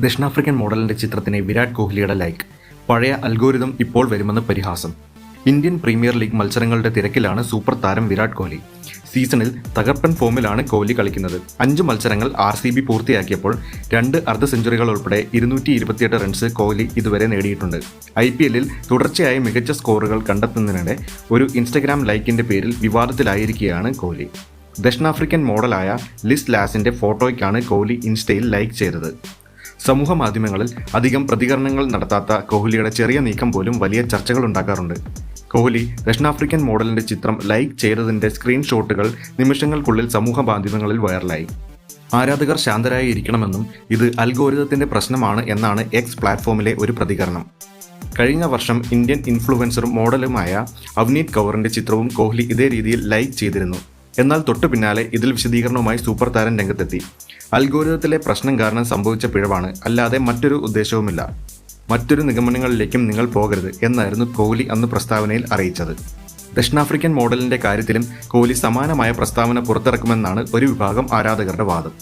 ദക്ഷിണാഫ്രിക്കൻ മോഡലിന്റെ ചിത്രത്തിന് വിരാട് കോഹ്ലിയുടെ ലൈക്ക്. പഴയ അൽഗോരിതം ഇപ്പോൾ വരുമെന്ന് പരിഹാസം. ഇന്ത്യൻ പ്രീമിയർ ലീഗ് മത്സരങ്ങളുടെ തിരക്കിലാണ് സൂപ്പർ താരം വിരാട് കോഹ്ലി. സീസണിൽ തകർപ്പൻ ഫോമിലാണ് കോഹ്ലി കളിക്കുന്നത്. 5 മത്സരങ്ങൾ RCB പൂർത്തിയാക്കിയപ്പോൾ 2 അർദ്ധ സെഞ്ചുറികൾ ഉൾപ്പെടെ 228 റൺസ് കോഹ്ലി ഇതുവരെ നേടിയിട്ടുണ്ട്. IPL-ൽ തുടർച്ചയായി മികച്ച സ്കോറുകൾ കണ്ടെത്തുന്നതിനിടെ ഒരു ഇൻസ്റ്റഗ്രാം ലൈക്കിന്റെ പേരിൽ വിവാദത്തിലായിരിക്കുകയാണ് കോഹ്ലി. ദക്ഷിണാഫ്രിക്കൻ മോഡലായ ലിസ് ലാസിന്റെ ഫോട്ടോയ്ക്കാണ് കോഹ്ലി ഇൻസ്റ്റയിൽ ലൈക്ക് ചെയ്തത്. സമൂഹ മാധ്യമങ്ങളിൽ അധികം പ്രതികരണങ്ങൾ നടത്താത്ത കോഹ്ലിയുടെ ചെറിയ നീക്കം പോലും വലിയ ചർച്ചകൾ ഉണ്ടാക്കാറുണ്ട്. കോഹ്ലി ദക്ഷിണാഫ്രിക്കൻ മോഡലിന്റെ ചിത്രം ലൈക്ക് ചെയ്തതിന്റെ സ്ക്രീൻഷോട്ടുകൾ നിമിഷങ്ങൾക്കുള്ളിൽ സമൂഹ മാധ്യമങ്ങളിൽ വൈറലായി. ആരാധകർ ശാന്തരായി ഇരിക്കണമെന്നും ഇത് അൽഗോരിതത്തിന്റെ പ്രശ്നമാണ് എന്നാണ് X പ്ലാറ്റ്ഫോമിലെ ഒരു പ്രതികരണം. കഴിഞ്ഞ വർഷം ഇന്ത്യൻ ഇൻഫ്ലുവൻസറും മോഡലുമായ അവ്നീത് കൗറിന്റെ ചിത്രവും കോഹ്ലി ഇതേ രീതിയിൽ ലൈക്ക് ചെയ്തിരുന്നു. എന്നാൽ തൊട്ടു പിന്നാലെ ഇതിൽ വിശദീകരണവുമായി സൂപ്പർ താരം രംഗത്തെത്തി. അൽഗോരിതത്തിലെ പ്രശ്നം കാരണം സംഭവിച്ച പിഴവാണ്, അല്ലാതെ മറ്റൊരു ഉദ്ദേശവുമില്ല. മറ്റൊരു നിഗമനങ്ങളിലേക്കും നിങ്ങൾ പോകരുത് എന്നായിരുന്നു കോഹ്ലി അന്ന് പ്രസ്താവനയിൽ അറിയിച്ചത്. ദക്ഷിണാഫ്രിക്കൻ മോഡലിന്റെ കാര്യത്തിലും കോഹ്ലി സമാനമായ പ്രസ്താവന പുറത്തിറക്കുമെന്നാണ് ഒരു വിഭാഗം ആരാധകരുടെ വാദം.